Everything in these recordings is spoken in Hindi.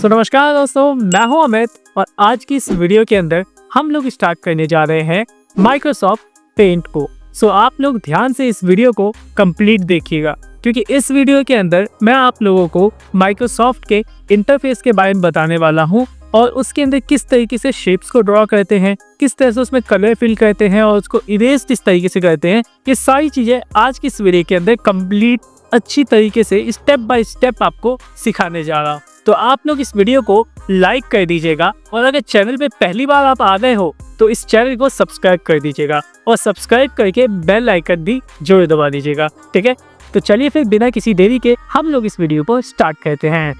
नमस्कार दोस्तों, मैं हूं अमित और आज की इस वीडियो के अंदर हम लोग स्टार्ट करने जा रहे हैं माइक्रोसॉफ्ट पेंट को। आप लोग ध्यान से इस वीडियो को कंप्लीट देखिएगा, क्योंकि इस वीडियो के अंदर मैं आप लोगों को माइक्रोसॉफ्ट के इंटरफेस के बारे में बताने वाला हूं और उसके अंदर किस तरीके से शेप्स को ड्रॉ करते हैं, किस तरह से उसमें कलर फिल करते हैं और उसको इरेज किस तरीके से करते हैं। ये सारी चीजें आज की इस वीडियो के अंदर कंप्लीट अच्छी तरीके से स्टेप बाय स्टेप आपको सिखाने जा रहा हूँ। तो आप लोग इस वीडियो को लाइक कर दीजिएगा और अगर चैनल पे पहली बार आप आ गए हो तो इस चैनल को सब्सक्राइब कर दीजिएगा और सब्सक्राइब करके बेल आइकन भी जरूर दबा दीजिएगा, ठीक है। तो चलिए फिर बिना किसी देरी के हम लोग इस वीडियो को स्टार्ट करते हैं।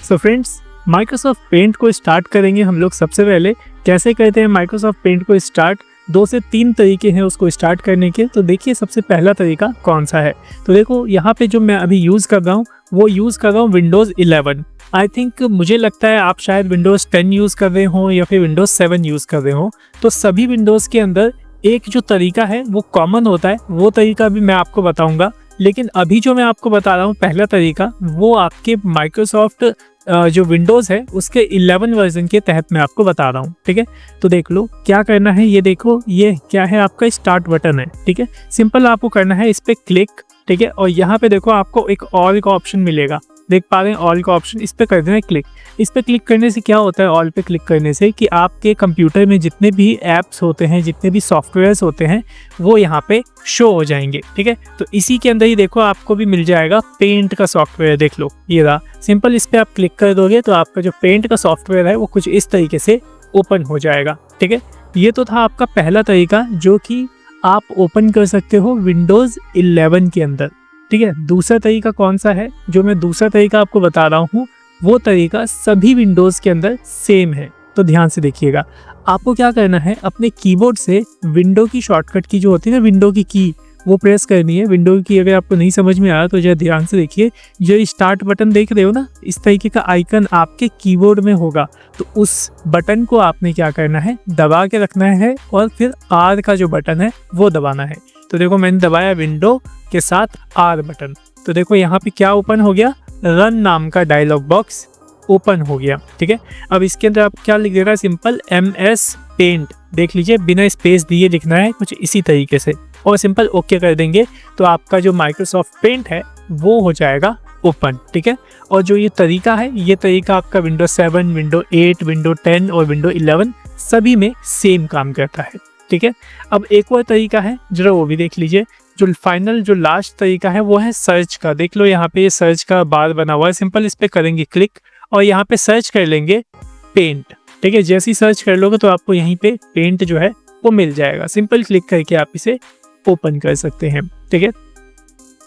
फ्रेंड्स, माइक्रोसॉफ्ट पेंट को स्टार्ट करेंगे हम लोग। सबसे पहले कैसे करते हैं माइक्रोसॉफ्ट पेंट को स्टार्ट, 2 से 3 तरीके हैं उसको स्टार्ट करने के। तो देखिए सबसे पहला तरीका कौन सा है। तो देखो यहाँ पे जो मैं अभी यूज़ कर रहा हूँ वो यूज़ कर रहा हूँ विंडोज़ 11। आई थिंक मुझे लगता है आप शायद विंडोज़ 10 यूज़ कर रहे हो या फिर विंडोज़ 7 यूज़ कर रहे हो। तो सभी विंडोज़ के अंदर एक जो तरीका है वो कॉमन होता है, वो तरीका भी मैं आपको बताऊँगा। लेकिन अभी जो मैं आपको बता रहा हूँ पहला तरीका, वो आपके माइक्रोसॉफ्ट जो विंडोज़ है उसके 11 वर्जन के तहत मैं आपको बता रहा हूँ, ठीक है। तो देख लो क्या करना है। ये देखो ये क्या है, आपका स्टार्ट बटन है, ठीक है। सिंपल आपको करना है इस पर क्लिक, ठीक है। और यहाँ पे देखो आपको एक ऑल का ऑप्शन मिलेगा, देख पा रहे हैं ऑल का ऑप्शन, इस पर कर देना है क्लिक। इस पर क्लिक करने से क्या होता है, ऑल पे क्लिक करने से कि आपके कंप्यूटर में जितने भी ऐप्स होते हैं, जितने भी सॉफ्टवेयर्स होते हैं वो यहाँ पे शो हो जाएंगे, ठीक है। तो इसी के अंदर ही देखो आपको भी मिल जाएगा पेंट का सॉफ्टवेयर, देख लो ये रहा। सिंपल इस पर आप क्लिक कर दोगे तो आपका जो पेंट का सॉफ्टवेयर है वो कुछ इस तरीके से ओपन हो जाएगा, ठीक है। ये तो था आपका पहला तरीका जो कि आप ओपन कर सकते हो विंडोज़ 11 के अंदर, ठीक है। दूसरा तरीका कौन सा है, जो मैं दूसरा तरीका आपको बता रहा हूँ वो तरीका सभी विंडोज़ के अंदर सेम है। तो ध्यान से देखिएगा, आपको क्या करना है, अपने कीबोर्ड से विंडो की शॉर्टकट की जो होती है ना, विंडो की की वो प्रेस करनी है। विंडो की अगर आपको नहीं समझ में आया तो जरा ध्यान से देखिए, जो स्टार्ट बटन देख रहे हो ना, इस तरीके का आइकन आपके कीबोर्ड में होगा। तो उस बटन को आपने क्या करना है, दबा के रखना है और फिर आर का जो बटन है वो दबाना है। तो देखो मैंने दबाया विंडो के साथ आर बटन, तो देखो यहाँ पे क्या ओपन हो गया, रन नाम का डायलॉग बॉक्स ओपन हो गया, ठीक है। अब इसके अंदर आप क्या लिख देना, सिंपल MS पेंट, देख लीजिए बिना स्पेस दिए लिखना है कुछ इसी तरीके से, और सिंपल ओके कर देंगे तो आपका जो माइक्रोसॉफ्ट पेंट है वो हो जाएगा ओपन, ठीक है। और जो ये तरीका है, ये तरीका आपका विंडोज 7, विंडो 8, विंडो 10 और विंडो 11 सभी में सेम काम करता है, ठीक है। अब एक और तरीका है, जरा वो भी देख लीजिए। जो फाइनल जो लास्ट तरीका है वो है सर्च का। देख लो यहाँ पे ये सर्च का बार बना हुआ है, सिंपल इस पर करेंगे क्लिक और यहाँ पे सर्च कर लेंगे पेंट, ठीक है। जैसे ही सर्च कर लोगे तो आपको यहीं पे पेंट जो है वो मिल जाएगा। सिंपल क्लिक करके आप इसे ओपन कर सकते हैं, ठीक है।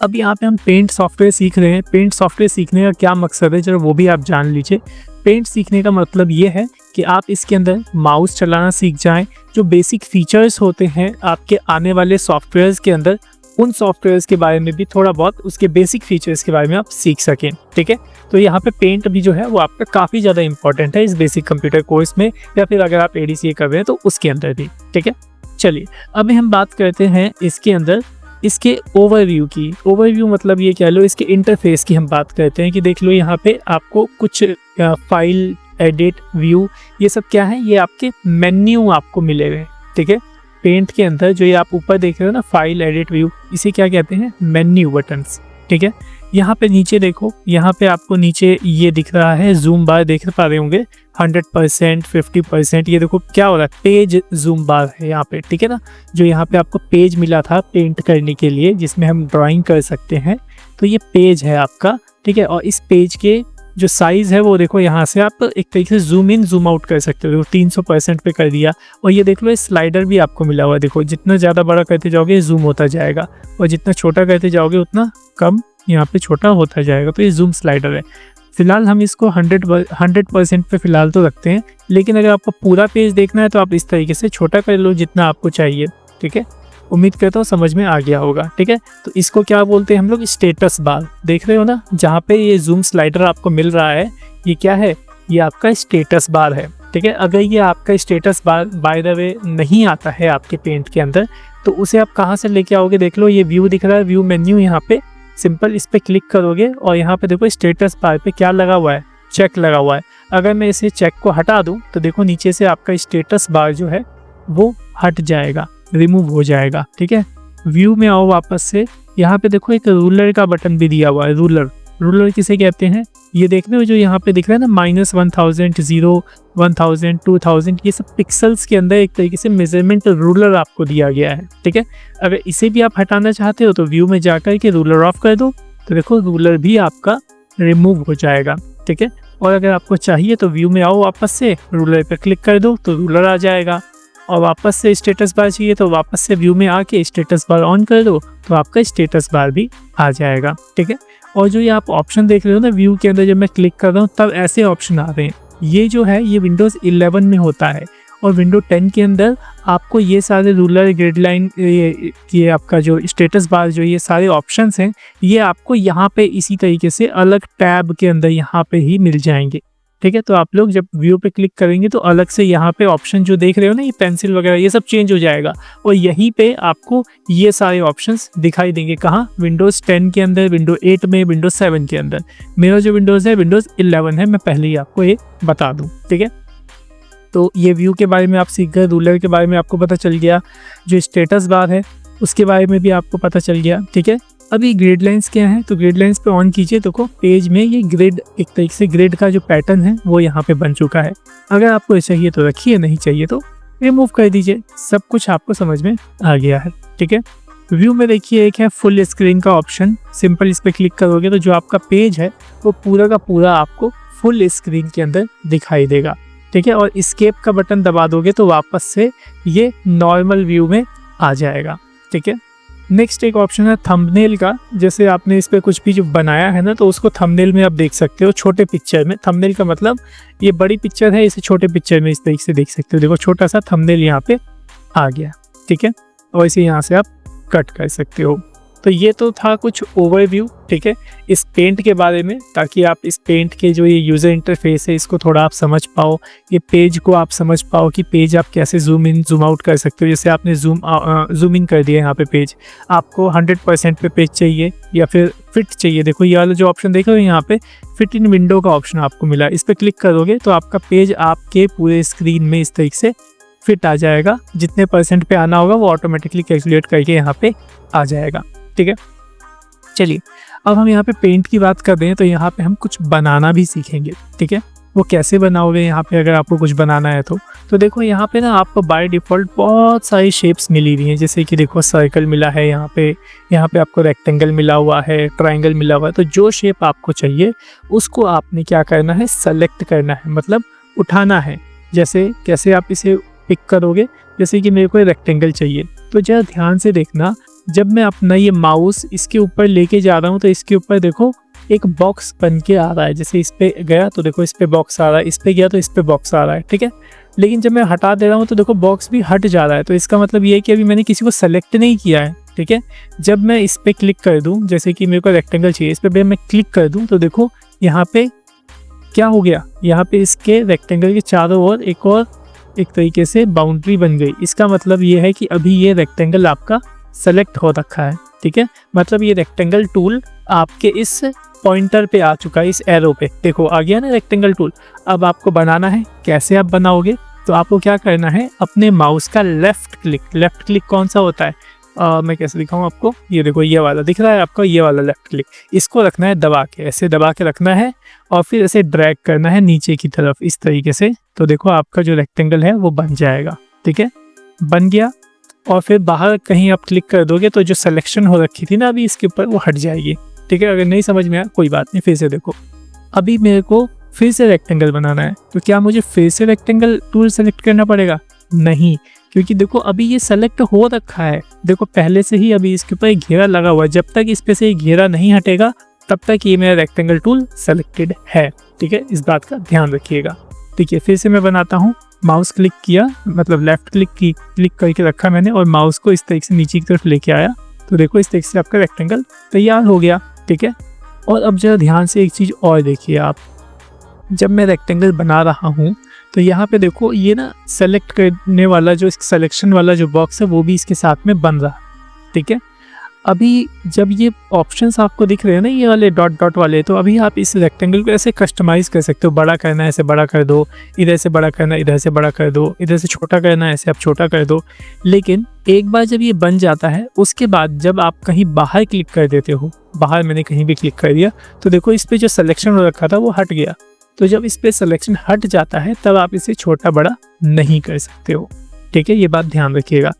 अब यहाँ पे हम पेंट सॉफ्टवेयर सीख रहे हैं। पेंट सॉफ्टवेयर सीखने का क्या मकसद है, जरा वो भी आप जान लीजिए। पेंट सीखने का मतलब ये है कि आप इसके अंदर माउस चलाना सीख जाएं, जो बेसिक फीचर्स होते हैं आपके आने वाले सॉफ्टवेयर्स के अंदर, उन सॉफ्टवेयर्स के बारे में भी थोड़ा बहुत उसके बेसिक फीचर्स के बारे में आप सीख सकें, ठीक है। तो यहाँ पे पेंट भी जो है वो आपका काफ़ी ज़्यादा इंपॉर्टेंट है इस बेसिक कंप्यूटर कोर्स में, या फिर अगर आप ADCA कर रहे हैं तो उसके अंदर भी, ठीक है। चलिए अभी हम बात करते हैं इसके अंदर इसके ओवरव्यू की। ओवरव्यू मतलब ये कह लो इसके इंटरफेस की हम बात करते हैं कि देख लो यहाँ पे आपको कुछ फाइल, एडिट, व्यू, ये सब क्या है, ये आपके मेन्यू आपको मिले हुए, ठीक है। पेंट के अंदर जो ये आप ऊपर देख रहे हो ना, फाइल, एडिट, व्यू, इसे क्या कहते हैं, मेन्यू बटन्स, ठीक है। यहाँ पे नीचे देखो, यहाँ पे आपको नीचे ये दिख रहा है जूम बार, देख पा रहे होंगे 100%, 50%, ये देखो क्या हो रहा है, पेज जूम बार है यहाँ पे, ठीक है ना। जो यहाँ पे आपको पेज मिला था पेंट करने के लिए जिसमें हम ड्राइंग कर सकते हैं, तो ये पेज है आपका, ठीक है। और इस पेज के जो साइज़ है वो देखो, यहाँ से आप एक तरीके से जूम इन जूम आउट कर सकते हो। 300% पे कर दिया, और ये देख लो स्लाइडर भी आपको मिला हुआ है। देखो जितना ज़्यादा बड़ा करते जाओगे जूम होता जाएगा, और जितना छोटा करते जाओगे उतना कम यहाँ पे छोटा होता जाएगा। तो ये जूम स्लाइडर है। फिलहाल हम इसको 100% पे फिलहाल तो रखते हैं, लेकिन अगर आपको पूरा पेज देखना है तो आप इस तरीके से छोटा कर लो जितना आपको चाहिए, ठीक है। उम्मीद करता हूँ समझ में आ गया होगा, ठीक है। तो इसको क्या बोलते हैं हम लोग, स्टेटस बार, देख रहे हो ना, जहाँ पे ये जूम स्लाइडर आपको मिल रहा है, ये क्या है, ये आपका स्टेटस बार है, ठीक है। अगर ये आपका status bar by the way नहीं आता है आपके पेंट के अंदर, तो उसे आप कहाँ से लेके आओगे, देख लो ये व्यू दिख रहा है, व्यू मेन्यू, यहाँ पे सिंपल इस पर क्लिक करोगे और यहाँ पे देखो स्टेटस बार पे क्या लगा हुआ है, चेक लगा हुआ है। अगर मैं इसे चेक को हटा दूं तो देखो नीचे से आपका स्टेटस बार जो है वो हट जाएगा, रिमूव हो जाएगा। ठीक है, व्यू में आओ वापस से। यहाँ पे देखो एक रूलर का बटन भी दिया हुआ है। रूलर किसे कहते हैं, ये देख रहे हो जो यहाँ पे दिख रहा है ना, -1000, 0, 1000, 2000, ये सब पिक्सल्स के अंदर एक तरीके से मेजरमेंट रूलर आपको दिया गया है। ठीक है, अगर इसे भी आप हटाना चाहते हो तो व्यू में जाकर के रूलर ऑफ कर दो, तो देखो रूलर भी आपका रिमूव हो जाएगा। ठीक है, और अगर आपको चाहिए तो व्यू में आओ वापस से, रूलर पर क्लिक कर दो तो रूलर आ जाएगा। और वापस से स्टेटस बार चाहिए तो वापस से व्यू में आके स्टेटस बार ऑन कर दो तो आपका स्टेटस बार भी आ जाएगा। ठीक है, और जो ये आप ऑप्शन देख रहे हो ना व्यू के अंदर, जब मैं क्लिक कर रहा हूँ तब ऐसे ऑप्शन आ रहे हैं। ये जो है ये विंडोज़ 11 में होता है, और विंडो 10 के अंदर आपको ये सारे रूलर, ग्रिड लाइन, ये आपका जो स्टेटस बार, जो ये सारे ऑप्शंस हैं, ये आपको यहाँ पे इसी तरीके से अलग टैब के अंदर यहाँ पे ही मिल जाएंगे। ठीक है, तो आप लोग जब व्यू पे क्लिक करेंगे तो अलग से यहाँ पे ऑप्शन जो देख रहे हो ना, ये पेंसिल वगैरह, ये सब चेंज हो जाएगा, और यहीं पे आपको ये सारे ऑप्शंस दिखाई देंगे। कहाँ, विंडोज़ 10 के अंदर, विंडो 8 में, विंडोज़ 7 के अंदर। मेरा जो विंडोज़ है विंडोज़ 11 है, मैं पहले ही आपको ये बता दूँ। ठीक है, तो ये व्यू के बारे में आप सीख गए, रूलर के बारे में आपको पता चल गया, जो स्टेटस बार है उसके बारे में भी आपको पता चल गया। ठीक है, अभी ग्रिड लाइंस क्या है, तो ग्रिड लाइंस पे ऑन कीजिए, देखो पेज में ये ग्रिड, एक तरीके से ग्रिड का जो पैटर्न है वो यहाँ पे बन चुका है। अगर आपको चाहिए तो रखिए, नहीं चाहिए तो रिमूव कर दीजिए। सब कुछ आपको समझ में आ गया है। ठीक है, व्यू में देखिए एक है फुल स्क्रीन का ऑप्शन, सिंपल इस पर क्लिक करोगे तो जो आपका पेज है वो पूरा का पूरा आपको फुल स्क्रीन के अंदर दिखाई देगा। ठीक है, और एस्केप का बटन दबा दोगे तो वापस से ये नॉर्मल व्यू में आ जाएगा। ठीक है, नेक्स्ट एक ऑप्शन है थंबनेल का। जैसे आपने इस पे कुछ भी जो बनाया है ना, तो उसको थंबनेल में आप देख सकते हो, छोटे पिक्चर में। थंबनेल का मतलब ये बड़ी पिक्चर है, इसे छोटे पिक्चर में इस तरीके से देख सकते हो। देखो छोटा सा थंबनेल यहाँ पे आ गया। ठीक है, और इसे यहाँ से आप कट कर सकते हो। तो ये तो था कुछ ओवरव्यू। ठीक है, इस पेंट के बारे में, ताकि आप इस पेंट के जो ये यूज़र इंटरफेस है इसको थोड़ा आप समझ पाओ, ये पेज को आप समझ पाओ कि पेज आप कैसे जूम इन जूम आउट कर सकते हो। जैसे आपने जूम इन कर दिया यहाँ पे, पेज आपको 100% पे पेज चाहिए या फिर फिट चाहिए। देखो ये वाला जो ऑप्शन देख रहे हो यहाँ पे, फिट इन विंडो का ऑप्शन आपको मिला। इस पर क्लिक करोगे तो आपका पेज आपके पूरे स्क्रीन में इस तरीके से फिट आ जाएगा। जितने % पे आना होगा वो ऑटोमेटिकली कैलकुलेट करके यहाँ पे आ जाएगा। ठीक है, चलिए अब हम यहाँ पे पेंट की बात कर रहे हैं तो यहाँ पे हम कुछ बनाना भी सीखेंगे। ठीक है, वो कैसे बनाओगे यहाँ पे, अगर आपको कुछ बनाना है तो देखो यहाँ पे ना आपको बाय डिफ़ॉल्ट बहुत सारी शेप्स मिली हुई हैं। जैसे कि देखो सर्कल मिला है यहाँ पे आपको रेक्टेंगल मिला हुआ है, ट्रायंगल मिला हुआ है। तो जो शेप आपको चाहिए उसको आपने क्या करना है, सेलेक्ट करना है, मतलब उठाना है। जैसे कैसे आप इसे पिक करोगे, जैसे कि मेरे को रेक्टेंगल चाहिए, तो जरा ध्यान से देखना, जब मैं अपना ये माउस इसके ऊपर लेके जा रहा हूँ तो इसके ऊपर देखो एक बॉक्स बन के आ रहा है। जैसे इस पे गया तो देखो इस पे बॉक्स आ रहा है, इस पे गया तो इस पे बॉक्स आ रहा है। ठीक है, लेकिन जब मैं हटा दे रहा हूँ तो देखो बॉक्स भी हट जा रहा है। तो इसका मतलब ये है कि अभी मैंने किसी को सेलेक्ट नहीं किया है। ठीक है, जब मैं इस पे क्लिक कर दूँ, जैसे कि मेरे को रेक्टेंगल चाहिए, इस पे मैं क्लिक कर दूँ तो देखो यहाँ पे क्या हो गया, यहाँ पे इसके रेक्टेंगल के चारों ओर एक तरीके से बाउंड्री बन गई। इसका मतलब ये है कि अभी ये रेक्टेंगल आपका सेलेक्ट हो रखा है। ठीक है, मतलब ये रेक्टेंगल टूल आपके इस पॉइंटर पे आ चुका है, इस एरो पे देखो आ गया ना रेक्टेंगल टूल। अब आपको बनाना है, कैसे आप बनाओगे, तो आपको क्या करना है, अपने माउस का लेफ्ट क्लिक कौन सा होता है, मैं कैसे दिखाऊं आपको, ये देखो ये वाला दिख रहा है आपको, ये वाला लेफ्ट क्लिक, इसको रखना है दबा के, ऐसे दबा के रखना है और फिर ऐसे ड्रैग करना है नीचे की तरफ इस तरीके से। तो देखो आपका जो रेक्टेंगल है वो बन जाएगा। ठीक है, बन गया। और फिर बाहर कहीं आप क्लिक कर दोगे तो जो सिलेक्शन हो रखी थी ना अभी इसके ऊपर, वो हट जाएगी। ठीक है, अगर नहीं समझ में आया कोई बात नहीं, फिर से देखो। अभी मेरे को फिर से रेक्टेंगल बनाना है, तो क्या मुझे फिर से रेक्टेंगल टूल सेलेक्ट करना पड़ेगा? नहीं, क्योंकि देखो अभी ये सेलेक्ट हो रखा है। देखो पहले से ही अभी इसके ऊपर एक घेरा लगा हुआ है, जब तक इस पे से एक घेरा नहीं हटेगा तब तक ये मेरा रेक्टेंगल टूल सेलेक्टेड है। ठीक है, इस बात का ध्यान रखिएगा। ठीक है, फिर से मैं बनाता हूँ। माउस क्लिक किया, मतलब लेफ्ट क्लिक करके रखा मैंने और माउस को इस तरीके से नीचे की तरफ लेके आया, तो देखो इस तरीके से आपका रेक्टेंगल तैयार हो गया। ठीक है, और अब जरा ध्यान से एक चीज़ और देखिए आप, जब मैं रेक्टेंगल बना रहा हूँ तो यहाँ पे देखो ये ना सेलेक्ट करने वाला जो सिलेक्शन वाला जो बॉक्स है वो भी इसके साथ में बन रहा है। ठीक है, अभी जब ये ऑप्शंस आपको दिख रहे हैं ना, ये वाले डॉट डॉट वाले, तो अभी आप इस रेक्टेंगल को ऐसे कस्टमाइज़ कर सकते हो। बड़ा करना है ऐसे बड़ा कर दो, इधर से बड़ा करना है इधर से बड़ा कर दो, इधर से छोटा करना है ऐसे आप छोटा कर दो। लेकिन एक बार जब ये बन जाता है, उसके बाद जब आप कहीं बाहर क्लिक कर देते हो, बाहर मैंने कहीं भी क्लिक कर दिया, तो देखो इस पर जो सिलेक्शन हो रखा था वो हट गया। तो जब इस पर सिलेक्शन हट जाता है तब आप इसे छोटा बड़ा नहीं कर सकते हो। ठीक है, ये बात ध्यान रखिएगा।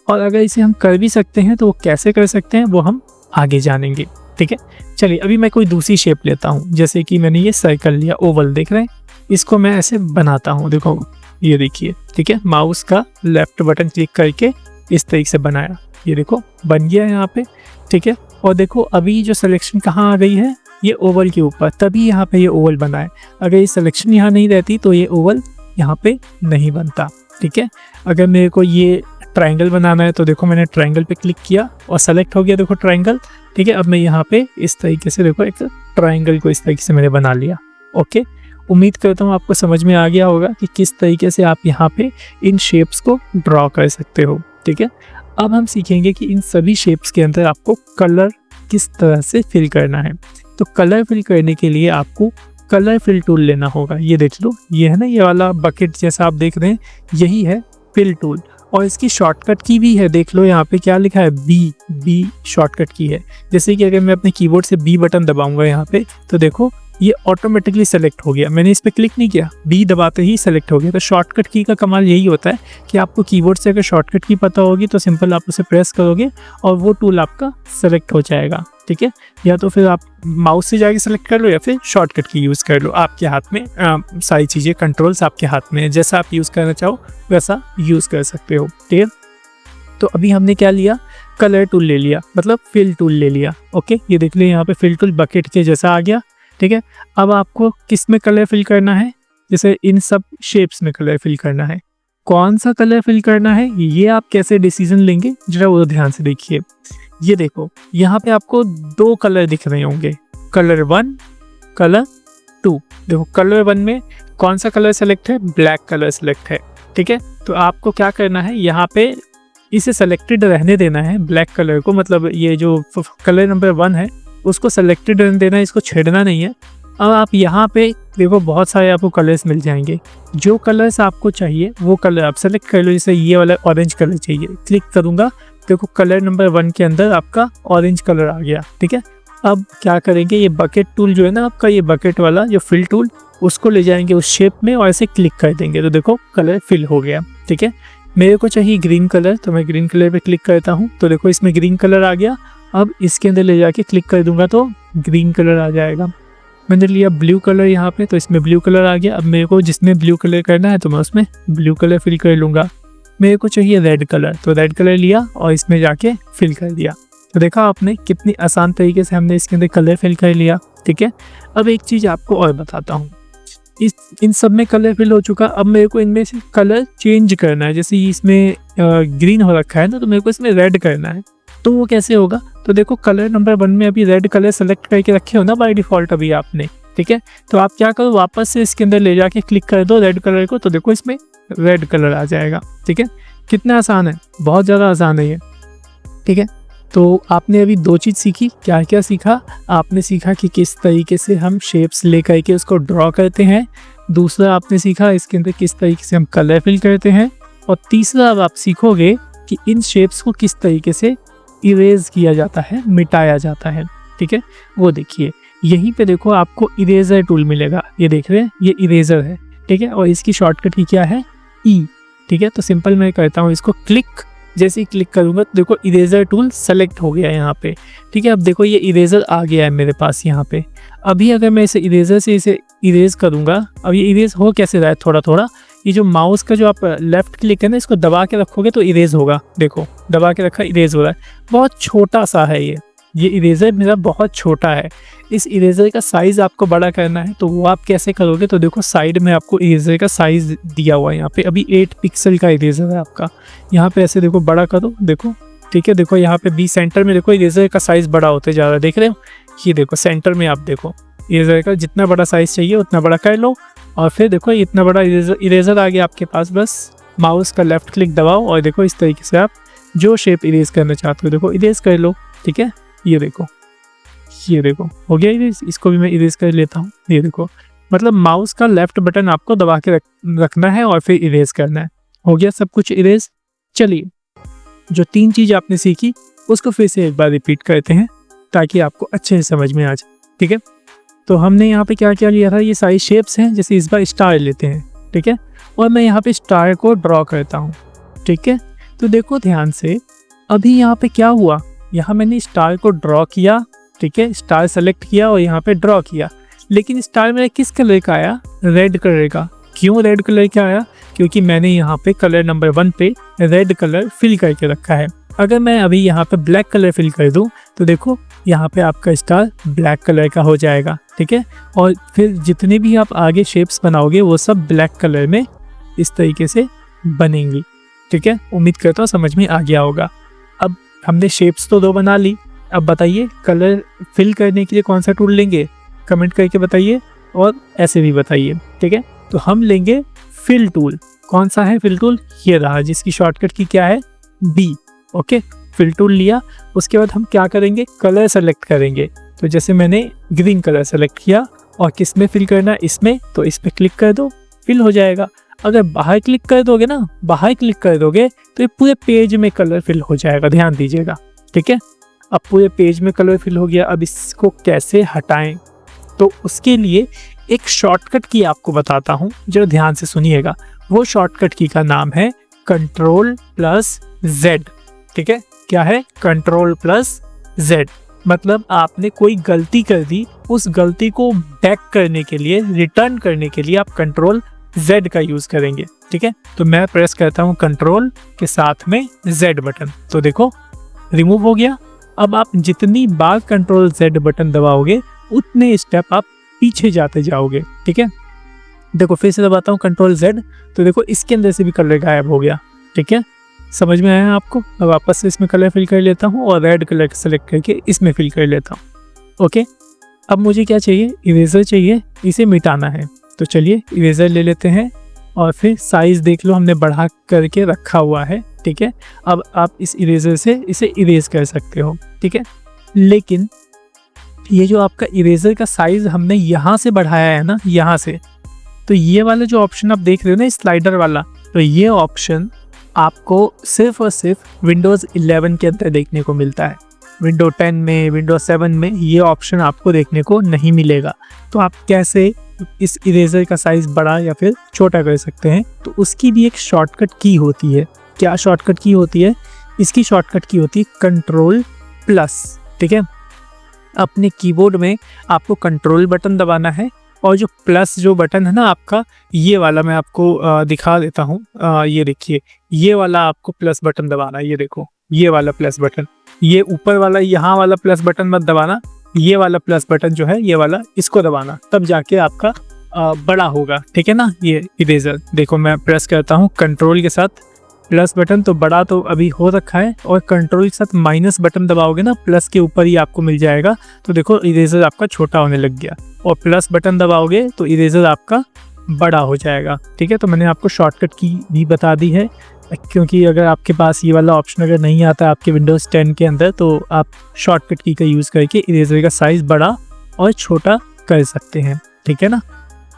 और अगर इसे हम कर भी सकते हैं तो वो कैसे कर सकते हैं वो हम आगे जानेंगे। ठीक है, चलिए अभी मैं कोई दूसरी शेप लेता हूँ। जैसे कि मैंने ये सर्कल लिया, ओवल देख रहे हैं, इसको मैं ऐसे बनाता हूँ। देखो ये देखिए, ठीक है, माउस का लेफ्ट बटन क्लिक करके इस तरीके से बनाया, ये देखो बन गया है यहाँ पे। ठीक है, और देखो अभी जो सिलेक्शन कहाँ आ गई है, ये ओवल के ऊपर, तभी यहाँ पे ये ओवल बना है। अगर ये सिलेक्शन यहाँ नहीं रहती तो ये ओवल यहाँ पे नहीं बनता। ठीक है, अगर मेरे को ये ट्रायंगल बनाना है तो देखो मैंने ट्रायंगल पे क्लिक किया और सेलेक्ट हो गया, देखो ट्रायंगल। ठीक है, अब मैं यहाँ पे इस तरीके से देखो एक ट्रायंगल को इस तरीके से मैंने बना लिया। ओके, उम्मीद करता हूँ आपको समझ में आ गया होगा कि किस तरीके से आप यहाँ पे इन शेप्स को ड्रॉ कर सकते हो। ठीक है, अब हम सीखेंगे कि इन सभी शेप्स के अंदर आपको कलर किस तरह से फिल करना है। तो कलर फिल करने के लिए आपको कलर फिल टूल लेना होगा। ये देख लो, ये है ना, ये वाला बकेट जैसा आप देख रहे हैं, यही है फिल टूल। और इसकी शॉर्टकट की भी है, देख लो यहाँ पे क्या लिखा है, बी शॉर्टकट की है। जैसे कि अगर मैं अपने कीबोर्ड से बी बटन दबाऊंगा यहाँ पे, तो देखो ये ऑटोमेटिकली सेलेक्ट हो गया। मैंने इस पर क्लिक नहीं किया, बी दबाते ही सेलेक्ट हो गया। तो शॉर्टकट की का कमाल यही होता है कि आपको कीबोर्ड से अगर शॉर्टकट की पता होगी तो सिंपल आप उसे प्रेस करोगे और वो टूल आपका सेलेक्ट हो जाएगा। ठीक है, या तो फिर आप माउस से जाके सेलेक्ट कर लो या फिर शॉर्टकट की यूज़ कर लो। आपके हाथ में सारी चीज़ें, कंट्रोल्स आपके हाथ में है, जैसा आप यूज़ करना चाहो वैसा यूज़ कर सकते हो। ठीक है, तो अभी हमने क्या लिया, कलर टूल ले लिया, मतलब फिल टूल ले लिया। ओके, ये देख लो यहाँ पे फिल टूल बकेट के जैसा आ गया। ठीक है, अब आपको किस में कलर फिल करना है, जैसे इन सब शेप्स में कलर फिल करना है। कौन सा कलर फिल करना है ये आप कैसे डिसीजन लेंगे, जरा वो ध्यान से देखिए। ये देखो यहाँ पे आपको दो कलर दिख रहे होंगे, कलर 1, कलर 2। देखो कलर 1 में कौन सा कलर सेलेक्ट है, ब्लैक कलर सेलेक्ट है। ठीक है, तो आपको क्या करना है, यहाँ पे इसे सेलेक्टेड रहने देना है ब्लैक कलर को, मतलब ये जो कलर नंबर 1 है उसको सेलेक्टेड रहने देना है, इसको छेड़ना नहीं है। अब आप यहाँ पे देखो बहुत सारे आपको कलर्स मिल जाएंगे, जो कलर्स आपको चाहिए वो कलर आप सेलेक्ट कर लो। जैसे ये वाला ऑरेंज कलर चाहिए, क्लिक करूँगा, देखो कलर नंबर 1 के अंदर आपका ऑरेंज कलर आ गया। ठीक है, अब क्या करेंगे, ये बकेट टूल जो है ना आपका, ये बकेट वाला जो फिल टूल, उसको ले जाएंगे उस शेप में और ऐसे क्लिक कर देंगे, तो देखो कलर फिल हो गया। ठीक है, मेरे को चाहिए ग्रीन कलर, तो मैं ग्रीन कलर पे क्लिक करता हूँ, तो देखो इसमें ग्रीन कलर आ गया। अब इसके अंदर ले जाके क्लिक कर दूंगा तो ग्रीन कलर आ जाएगा। मैंने लिया ब्लू कलर यहाँ पे, तो इसमें ब्लू कलर आ गया। अब मेरे को जिसमें ब्लू कलर करना है तो मैं उसमें ब्लू कलर फिल कर लूँगा। मेरे को चाहिए रेड कलर, तो रेड कलर लिया और इसमें जाके फिल कर दिया। तो देखा आपने कितनी आसान तरीके से हमने इसके अंदर कलर फिल कर लिया। ठीक है, अब एक चीज़ आपको और बताता हूँ, इन सब में कलर फिल हो चुका। अब मेरे को इनमें से कलर चेंज करना है। जैसे इसमें ग्रीन हो रखा है ना, तो मेरे को इसमें रेड करना है, तो वो कैसे होगा, तो देखो कलर नंबर 1 में अभी रेड कलर सेलेक्ट करके रखे हो ना बाय डिफ़ॉल्ट अभी आपने। ठीक है, तो आप क्या करो, वापस से इसके अंदर ले जाके क्लिक कर दो रेड कलर को, तो देखो इसमें रेड कलर आ जाएगा। ठीक है, कितना आसान है, बहुत ज़्यादा आसान है ये। ठीक है, तो आपने अभी 2 चीज़ सीखी। क्या क्या सीखा, आपने सीखा कि किस तरीके से हम शेप्स ले करके उसको ड्रॉ करते हैं। दूसरा आपने सीखा इसके अंदर किस तरीके से हम कलर फिल करते हैं। और तीसरा अब आप सीखोगे कि इन शेप्स को किस तरीके से इरेज किया जाता है, मिटाया जाता है। ठीक है, वो देखिए यहीं पे देखो आपको इरेजर टूल मिलेगा, ये देख रहे हैं, ये इरेजर है। ठीक है, और इसकी शॉर्टकट की क्या है, ई। ठीक है, तो सिंपल मैं करता हूँ इसको क्लिक, जैसे ही क्लिक करूँगा तो देखो इरेजर टूल सेलेक्ट हो गया है यहाँ पे। ठीक है, अब देखो ये इरेजर आ गया है मेरे पास यहाँ पे। अभी अगर मैं इसे इरेजर से इसे इरेज करूँगा, अब ये इरेज हो कैसे रहा है, थोड़ा थोड़ा ये जो माउस का जो आप लेफ्ट क्लिक है ना, इसको दबा के रखोगे तो इरेज होगा। देखो दबा के रखा, इरेज हो रहा है। बहुत छोटा सा है ये इरेजर मेरा बहुत छोटा है। इस इरेजर का साइज़ आपको बड़ा करना है, तो वो आप कैसे करोगे, तो देखो साइड में आपको इरेजर का साइज़ दिया हुआ है यहाँ पे। अभी 8 पिक्सल का इरेजर है आपका, यहाँ पे ऐसे देखो बड़ा करो, देखो। ठीक है, देखो यहाँ पे बी सेंटर में देखो इरेजर का साइज़ बड़ा होते जा रहा है, देख रहे हो। ये देखो सेंटर में आप देखो इरेजर का जितना बड़ा साइज़ चाहिए उतना बड़ा कर लो, और फिर देखो इतना बड़ा इरेजर आ गया आपके पास। बस माउस का लेफ्ट क्लिक दबाओ और देखो इस तरीके से आप जो शेप इरेज करना चाहते हो देखो इरेज कर लो। ठीक है, ये देखो हो गया इरेज। इसको भी मैं इरेज कर लेता हूँ। ये देखो, मतलब माउस का लेफ्ट बटन आपको दबा के रखना है और फिर इरेज करना है। हो गया सब कुछ इरेज। चलिए, जो 3 चीज आपने सीखी उसको फिर से एक बार रिपीट करते हैं ताकि आपको अच्छे से समझ में आ जाए। ठीक है, तो हमने यहाँ पे क्या क्या लिया था, ये सारी शेप्स हैं। जैसे इस बार स्टार लेते हैं, ठीक है, और मैं यहाँ पे स्टार को ड्रॉ करता हूँ। ठीक है, तो देखो ध्यान से, अभी यहाँ पे क्या हुआ, यहाँ मैंने स्टार को ड्रॉ किया, ठीक है, स्टार सेलेक्ट किया और यहाँ पे ड्रॉ किया, लेकिन स्टार मेरा किस कलर का आया, रेड कलर का। क्यों रेड कलर का आया, क्योंकि मैंने यहाँ पे कलर नंबर 1 पे रेड कलर फिल करके रखा है। अगर मैं अभी यहाँ पे ब्लैक कलर फिल कर दूँ तो देखो यहाँ पे आपका स्टार ब्लैक कलर का हो जाएगा। ठीक है, और फिर जितने भी आप आगे शेप्स बनाओगे वो सब ब्लैक कलर में इस तरीके से बनेंगी। ठीक है, उम्मीद करता हूँ समझ में आ गया होगा। अब हमने शेप्स तो 2 बना ली, अब बताइए कलर फिल करने के लिए कौन सा टूल लेंगे, कमेंट करके बताइए और ऐसे भी बताइए। ठीक है, तो हम लेंगे फिल टूल। कौन सा है फिल टूल, ये रहा, जिसकी शॉर्टकट की क्या है, बी। ओके, फिल टूल लिया, उसके बाद हम क्या करेंगे, कलर सेलेक्ट करेंगे। तो जैसे मैंने ग्रीन कलर सेलेक्ट किया और किस में फिल करना है, इसमें, तो इस पर क्लिक कर दो, फिल हो जाएगा। अगर बाहर क्लिक कर दोगे ना, बाहर क्लिक कर दोगे तो ये पूरे पेज में कलर फिल हो जाएगा, ध्यान दीजिएगा। ठीक है, अब पूरे पेज में कलर फिल हो गया। अब इसको कैसे हटाएं, तो उसके लिए एक शॉर्टकट की आपको बताता हूँ, जो ध्यान से सुनिएगा। वो शॉर्टकट की का नाम है Ctrl+Z। ठीक है, क्या है, Ctrl+Z। मतलब आपने कोई गलती कर दी, उस गलती को बैक करने के लिए, रिटर्न करने के लिए आप Ctrl+Z का यूज करेंगे। ठीक है, तो मैं प्रेस करता हूँ कंट्रोल के साथ में Z बटन, तो देखो रिमूव हो गया। अब आप जितनी बार Ctrl+Z बटन दबाओगे उतने स्टेप आप पीछे जाते जाओगे। ठीक है, देखो फिर से दबाता हूँ Ctrl+Z, तो देखो इसके अंदर से भी कलर गायब हो गया। ठीक है, समझ में आया आपको। अब वापस से इसमें कलर फिल कर लेता हूँ और रेड कलर सेलेक्ट करके इसमें फिल कर लेता हूँ। ओके, अब मुझे क्या चाहिए, इरेजर चाहिए, इसे मिटाना है। तो चलिए इरेजर ले लेते हैं और फिर साइज देख लो, हमने बढ़ा करके रखा हुआ है। ठीक है, अब आप इस इरेजर से इसे इरेज कर सकते हो। ठीक है, लेकिन ये जो आपका इरेजर का साइज हमने यहाँ से बढ़ाया है ना, यहाँ से, तो ये वाला जो ऑप्शन आप देख रहे हो ना, स्लाइडर वाला, तो ये ऑप्शन आपको सिर्फ और सिर्फ विंडोज़ 11 के अंदर देखने को मिलता है। विंडो 10 में, विंडो 7 में ये ऑप्शन आपको देखने को नहीं मिलेगा। तो आप कैसे इस इरेजर का साइज़ बड़ा या फिर छोटा कर सकते हैं, तो उसकी भी एक शॉर्टकट की होती है। क्या शॉर्टकट की होती है, इसकी शॉर्टकट की होती है Ctrl+। ठीक है, अपने कीबोर्ड में आपको कंट्रोल बटन दबाना है और जो प्लस जो बटन है ना आपका, ये वाला मैं आपको दिखा देता हूँ। ये देखिए, ये वाला आपको प्लस बटन दबाना है। ये देखो, ये वाला प्लस बटन, ये ऊपर वाला यहाँ वाला प्लस बटन मत दबाना, ये वाला प्लस बटन जो है ये वाला, इसको दबाना, तब जाके आपका बड़ा होगा। ठीक है ना, ये इरेजर देखो मैं प्रेस करता हूँ कंट्रोल के साथ प्लस बटन, तो बड़ा तो अभी हो रखा है, और कंट्रोल के साथ माइनस बटन दबाओगे ना, प्लस के ऊपर ही आपको मिल जाएगा, तो देखो इरेजर आपका छोटा होने लग गया। और प्लस बटन दबाओगे तो इरेजर आपका बड़ा हो जाएगा। ठीक है, तो मैंने आपको शॉर्टकट की भी बता दी है, क्योंकि अगर आपके पास ये वाला ऑप्शन अगर नहीं आता आपके विंडोज़ 10 के अंदर, तो आप शॉर्टकट की का यूज़ करके इरेजर का साइज़ बड़ा और छोटा कर सकते हैं। ठीक है ना,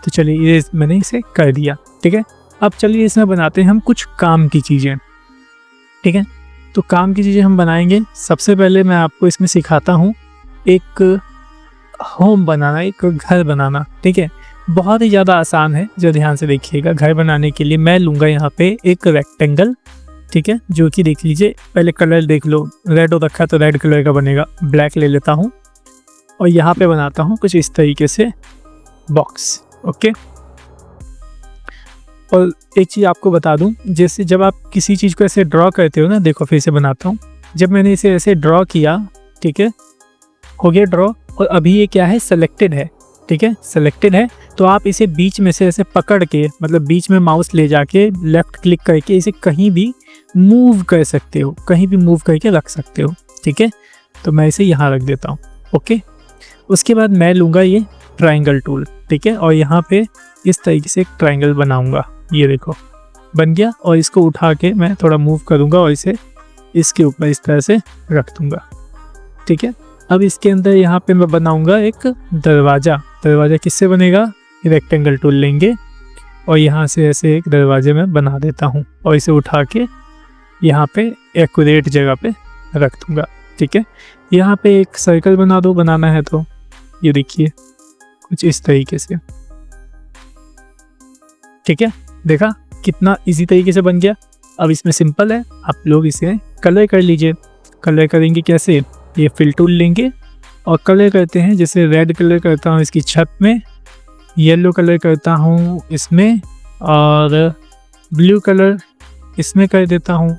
तो चलिए इरेज मैंने इसे कर दिया। ठीक है, अब चलिए इसमें बनाते हैं हम कुछ काम की चीज़ें। ठीक है, तो काम की चीज़ें हम बनाएंगे। सबसे पहले मैं आपको इसमें सिखाता हूँ एक होम बनाना, एक घर बनाना। ठीक है, बहुत ही ज़्यादा आसान है, जो ध्यान से देखिएगा। घर बनाने के लिए मैं लूँगा यहाँ पे एक रेक्टेंगल। ठीक है, जो कि देख लीजिए, पहले कलर देख लो, रेड हो रखा तो रेड कलर का बनेगा। ब्लैक ले लेता हूँ और यहाँ पे बनाता हूँ कुछ इस तरीके से बॉक्स। ओके, और एक चीज़ आपको बता दूं, जैसे जब आप किसी चीज़ को ऐसे ड्रॉ करते हो ना, देखो फिर से बनाता हूँ। जब मैंने इसे ऐसे ड्रॉ किया, ठीक है, हो गया ड्रॉ, और अभी ये क्या है, सेलेक्टेड है। ठीक है, सेलेक्टेड है, तो आप इसे बीच में से ऐसे पकड़ के, मतलब बीच में माउस ले जाके लेफ्ट क्लिक करके इसे कहीं भी मूव कर सकते हो, कहीं भी मूव करके रख सकते हो। ठीक है, तो मैं इसे यहाँ रख देता हूँ। ओके, उसके बाद मैं लूँगा ये ट्राइंगल टूल। ठीक है, और यहाँ पे इस तरीके से एक ट्राइंगल बनाऊँगा। ये देखो बन गया, और इसको उठा के मैं थोड़ा मूव करूँगा और इसे इसके ऊपर इस तरह से रख दूँगा। ठीक है। अब इसके अंदर यहाँ पे मैं बनाऊंगा एक दरवाज़ा। दरवाज़ा किससे बनेगा? रेक्टेंगल टूल लेंगे और यहाँ से ऐसे एक दरवाजे में बना देता हूँ और इसे उठा के यहाँ पे एक्यूरेट जगह पे रख दूँगा, ठीक है। यहाँ पे एक सर्कल बना दो, बनाना है तो ये देखिए कुछ इस तरीके से, ठीक है। देखा कितना इजी तरीके से बन गया। अब इसमें सिंपल है, आप लोग इसे कलर कर लीजिए। कलर करेंगे कैसे? ये फिल टूल लेंगे और कलर करते हैं। जैसे रेड कलर करता हूँ इसकी छत में, येलो कलर करता हूँ इसमें, और ब्लू कलर इसमें कर देता हूँ,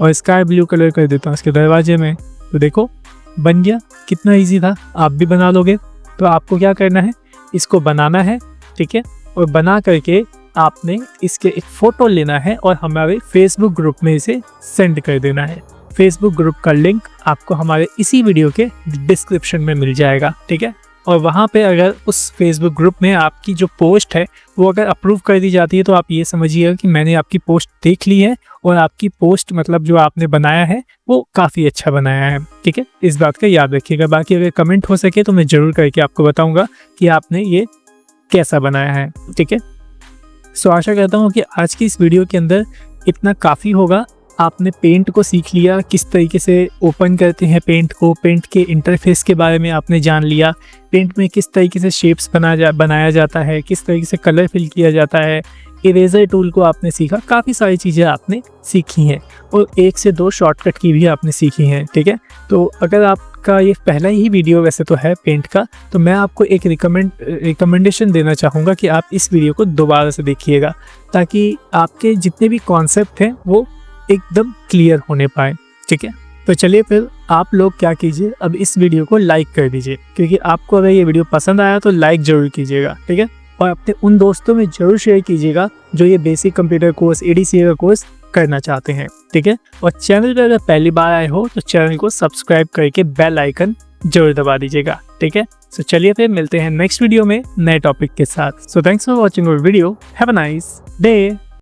और स्काई ब्लू कलर कर देता हूँ इसके दरवाजे में। तो देखो बन गया, कितना इजी था। आप भी बना लोगे। तो आपको क्या करना है, इसको बनाना है, ठीक है। और बना करके आपने इसके एक फ़ोटो लेना है और हमारे फेसबुक ग्रुप में इसे सेंड कर देना है। फेसबुक ग्रुप का लिंक आपको हमारे इसी वीडियो के डिस्क्रिप्शन में मिल जाएगा, ठीक है। और वहाँ पे अगर उस फेसबुक ग्रुप में आपकी जो पोस्ट है वो अगर अप्रूव कर दी जाती है तो आप ये समझिएगा कि मैंने आपकी पोस्ट देख ली है और आपकी पोस्ट मतलब जो आपने बनाया है वो काफ़ी अच्छा बनाया है, ठीक है। इस बात का याद रखिएगा। बाकी अगर कमेंट हो सके तो मैं ज़रूर करके आपको बताऊँगा कि आपने ये कैसा बनाया है, ठीक है। सो आशा करता हूँ कि आज की इस वीडियो के अंदर इतना काफ़ी होगा। आपने पेंट को सीख लिया, किस तरीके से ओपन करते हैं पेंट को, पेंट के इंटरफेस के बारे में आपने जान लिया, पेंट में किस तरीके से शेप्स बनाया जाता है, किस तरीके से कलर फिल किया जाता है, इरेजर टूल को आपने सीखा। काफ़ी सारी चीज़ें आपने सीखी हैं और 1 से 2 शॉर्टकट की भी आपने सीखी हैं, ठीक है। तो अगर आपका ये पहला ही वीडियो वैसे तो है पेंट का, तो मैं आपको एक रिकमेंडेशन देना चाहूँगा कि आप इस वीडियो को दोबारा से देखिएगा ताकि आपके जितने भी कॉन्सेप्ट हैं वो एकदम क्लियर होने पाए, ठीक है। तो चलिए फिर आप लोग क्या कीजिए, अब इस वीडियो को लाइक कर दीजिए, क्योंकि आपको अगर ये वीडियो पसंद आया तो लाइक ज़रूर कीजिएगा, ठीक है। और अपने उन दोस्तों में ज़रूर शेयर कीजिएगा जो ये बेसिक कंप्यूटर कोर्स ADCA का कोर्स करना चाहते हैं, ठीक है। और चैनल पर अगर पहली बार आए हो तो चैनल को सब्सक्राइब करके बेल आइकन जरूर दबा दीजिएगा, ठीक है। सो चलिए फिर मिलते हैं नेक्स्ट वीडियो में नए टॉपिक के साथ। So thanks for watching our video. Have a nice day.